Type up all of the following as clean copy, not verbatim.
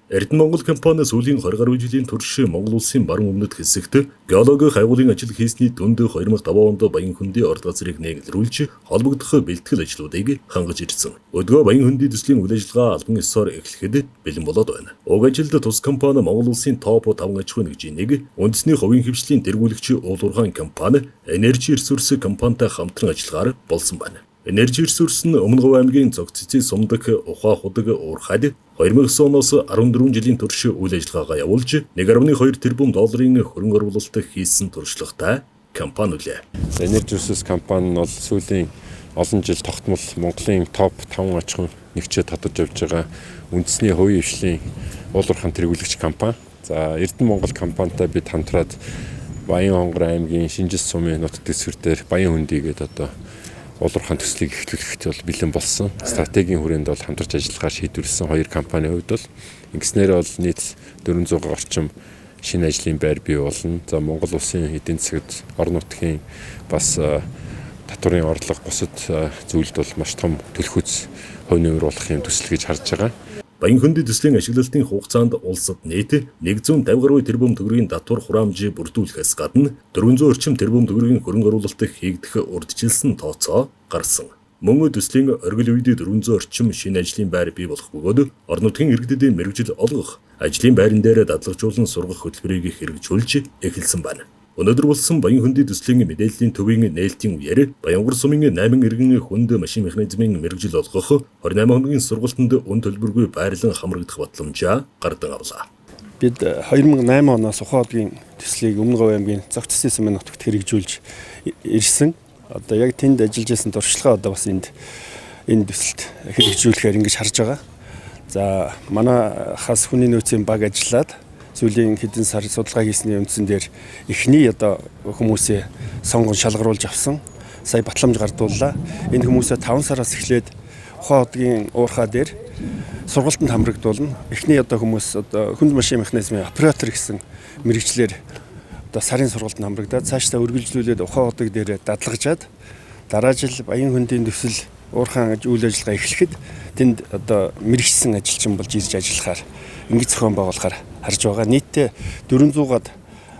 Эрдэнэ Монгол компани сүүлийн 20 гаруй жилийн турш Монгол улсын баруун өмнөд хэсэгт геологийн хайгуулын ажил хийсний дүнд 2005 онд Баян хөндий орд газрыг нэглэрүүлж холбогдох бэлтгэл ажлуудыг хангаж ирсэн. Өдгөө Баян хөндий төслийн үйл ажиллагаа албан ёсоор эхлэхэд бэлэн болоод байна. Уг ажилд тус компани Монгол улсын топ 5 аж ахуйн нэгжийн үндэсний хувийн хвшлийн тэргүүлэгч Уулуурхайн компани, Энержи ресурс компанитай хамтран ажиллагаар болсон байна. Энержи ресурс нь Өмнө Говь аймгийн Цог цэцэн сумдаг Ухаа худаг уурхайд 2009 оноос 14 жилийн турш үйл ажиллагаагаа явуулж 1.2 тэрбум долларын хөрөнгө оруулалт хийсэн туршлагатай компани үлээ. Энержи ресурс компани нь бол сүүлийн олон жил тогтмол Монголын топ 5 аж ахуйн нэгжид тодорж явж байгаа үндэсний хувийн хвшлийн уулуурхайн тэргүүлэгч компани. За Эрдэнэ Монгол компанитай бид хамтраад Баян хонгор аймгийн Шинжис сумын нутаг дэвсгэр дээр Баян хөндий гэдэг одоо уулуурхайн төслийг эхлүүлэхэд бол бэлэн болсон. Стратегийн хүрээнд бол хамтарч ажиллагаар шийдвэрлсэн хоёр компанийн хувьд бол ингэснээр бол нийт 400 орчим шинэ ажлын байр бий болно. За Монгол улсын эдийн засагт орон нутгийн бас татварын орлого бусад зүйлд бол маш том төлхөц хувь нэмруулах юм төсөл гэж харж байгаа. Баян хөндий төслийн ашиглалтын хугацаанд улсад нийт 150 гаруй тэрбум төгрөгийн татвар хураамжийг бүрдүүлэхээс гадна 400 орчим тэрбум төгрөгийн хөрөнгө оруулалт хийгдэх урьдчилсан тооцоо гарсан. Мөн төслийн оргил үед 400 орчим шинэ ажлын байр бий болох бөгөөд орон нутгийн иргэдэд мэргэжил олгох, ажлын байран дээр дадлагжуулан сургах хөтөлбөрийг хэрэгжүүлж эхэлсэн байна. Өнөөдөр болсон Баян хөндий төслийн мэдээллийн төвийн нээлтийн үеэр Баянгар сумын 8 иргэн хүнд машин механизмын мэргэжил олгох 28 хоногийн сургалтанд өн төлбөргүй байрлан хамрагдах батламжаа гардан авлаа. Бид 2008 оноос Ухаа хотын төслийг Өмнө Говь аймгийн Цог цэцэн сумын нутагт хэрэгжүүлж ирсэн. Одоо яг тэнд ажиллаж байсан туршлагаа одоо бас энэ төсөлд хэрэгжүүлэхээр ингэж харж байгаа. За манай хас хүний нөөцийн баг ажиллаад сүүлийн хэдэн сар судалгаа хийсний үндсэн дээр эхний одоо хүмүүсээ сонгон шалгаруулж авсан. Сая батламж гардууллаа. Энэ хүмүүсээ 5 сараас эхлээд Ухаа хотын уурхай дээр сургалтанд хамрагдуулна. Эхний одоо хүмүүс одоо хүнд машин механизмын оператор гэсэн мэргэжлэр одоо сарын сургалтанд хамрагдаад цаашдаа үргэлжлүүлээд Ухаа хотыг дээр дадлагжаад дараа жил Баян хөндийн төсөл уурхайн үйл ажиллагаа эхлэхэд тэнд одоо мэргэжсэн ажилчин болж ирж ажиллахаар ингэж зохион байгуулахаар харж байгаа. Нийтдээ 400-аад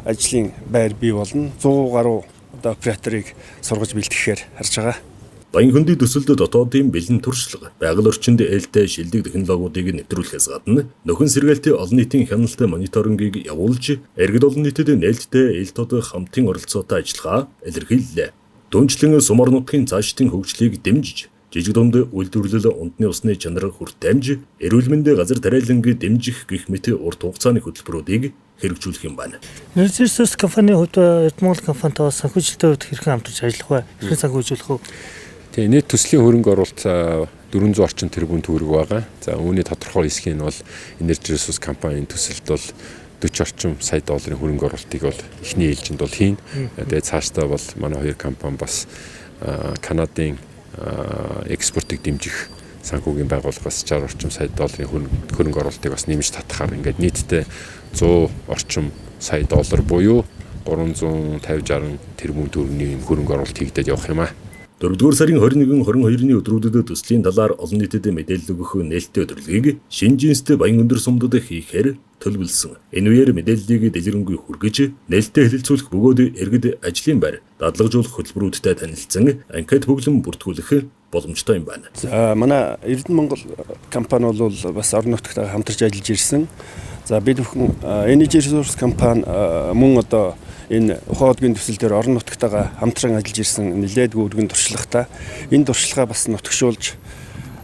ажлын байр бий болно. 100 гаруй одоо операторыг сургаж бэлтгэхээр харж байгаа. Баян хөндий төсөлд дотоодын бэлэн туршлага, байгаль орчинд ээлтэй шилдэг технологиудыг нэвтрүүлэхээс гадна нөхөн сэргээлтийн олон нийтийн хяналттай мониторингийг явуулж, иргэд олон нийтэд нээлттэй ээлт тод хамтын оролцоотой ажиллагаа илэрхийллээ. Дүнчлэн сум орон нутгийн цаашдын хөгжлийг дэмжиж, жижиг дунд үйлдвэрлэл унтны усны чанарыг хүртээмж, эрүүл мэндийн газар тариаланг дэмжих гэх мэт урт хугацааны хөтөлбөрүүдийг хэрэгжүүлэх юм байна. Энержи ресурс компани хувьд Эрдэнэ Монгол компанитай санхүүжилтийн хувьд хэрхэн хамтарч ажиллах вэ? Хэрхэн санхүүжүүлэх вэ? Тэгээ нийт төслийн хөрөнгө оруулалт 400 орчим тэрбум төгрөг байгаа. За үүний тодорхой хэсэг нь бол Энержи ресурс компанийн төсөлд бол 40 орчим сая долларын хөрөнгө оруулалтыг бол эхний ээлжинд бол хийн. Тэгээ цаашдаа бол манай хоёр компани бас Канадын экспортыг дэмжих санхүүгийн байгууллагаас 60 орчим сая долларын хөрөнгө оруулалтыг бас нэмж татахаар ингээд нийтдээ 100 орчим сая доллар буюу 350-60 тэрбум төгрөгийн хөрөнгө оруулалт хийгдээд явах юм аа. 4-р сарын 21-22-ны өдрүүдэд төслийн талаар олон нийтэд мэдээлэл өгөх нээлттэй өдрөлгийг Шинжинст Баян өндөр сумдад хийхээр төлөвлөсөн. Энэ үеэр мэдээллийг дэлгэрэнгүй хүргэж, нээлттэй хэлэлцүүлэх бөгөөд иргэд ажлын байр, дадлагжуулах хөтөлбөрүүдтэй танилцсан анкет бүглэм бүртгүүлэх боломжтой юм байна. За манай Эрдэнэ Монгол компани бол бас орон нутгатаа хамтарч ажиллаж ирсэн. За бид бүхэн Энержи ресурс компани мөн одоо энэ Ухаа хотын төсөл дээр орон нутгатайгаа хамтран ажиллаж ирсэн нэлээдгүй өргөн туршлагатай. Энэ туршлагаа бас нутагшуулж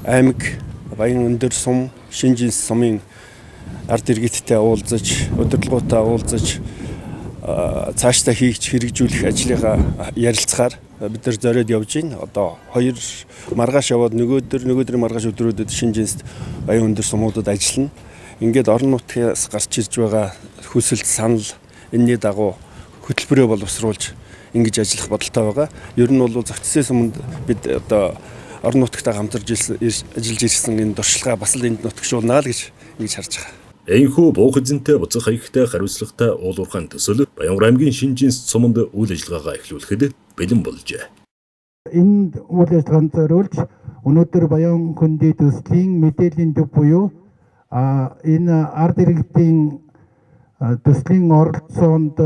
аймаг, Баян өндөр сум, Шинжинс сумын ард иргэдтэй уулзаж, удирдлагуудаа уулзаж цаашдаа хийж хэрэгжүүлэх ажлыгаа ярилцахаар бид нар зориод явж байна. Одоо 2 маргааш яваад нөгөөдрийн маргааш өдрүүдэд Шинжинст Баян өндөр сумуудад ажиллана. Ингээд орон нутгаас гарч ирж байгаа хүсэлт санал энэний дагуу хөтөлбөрөө боловсруулж ингэж ажиллах бодолтой байгаа. Ер нь бол Цог цэцэн суманд бид одоо орон нутгатаа хамтарч ажиллаж ирсэн энэ туршлагаа бас л энд нутагшуулнаа л гэж харж байгаа. Энэхүү буух эзэнтэй буцах хаягтай хариуцлагатай уулуурхайн төсөл Баянгар аймгийн Шинжинс суманд үйл ажиллагаагаа эхлүүлэхэд бэлэн болжээ. Энэ үйл ажиллагаанд зориулж өнөөдөр Баян хөндий төслийн мэдээллийн төв буюу Энэ ард иргэдийн төслийн оролцоонд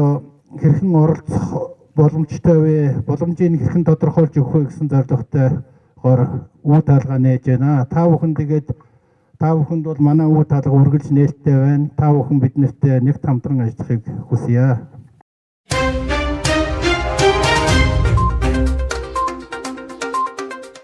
хэрхэн оролцох боломжтой вэ? Боломжийг хэрхэн тодорхойлж өгөх вэ гэсэн зорилготойгоор үе таалга нээж байна. Та бүхэнд бол манай үе таалга үргэлж нээлттэй байна. Та бүхэн биднэрт нэгт хамтран ажиллахыг хүсье.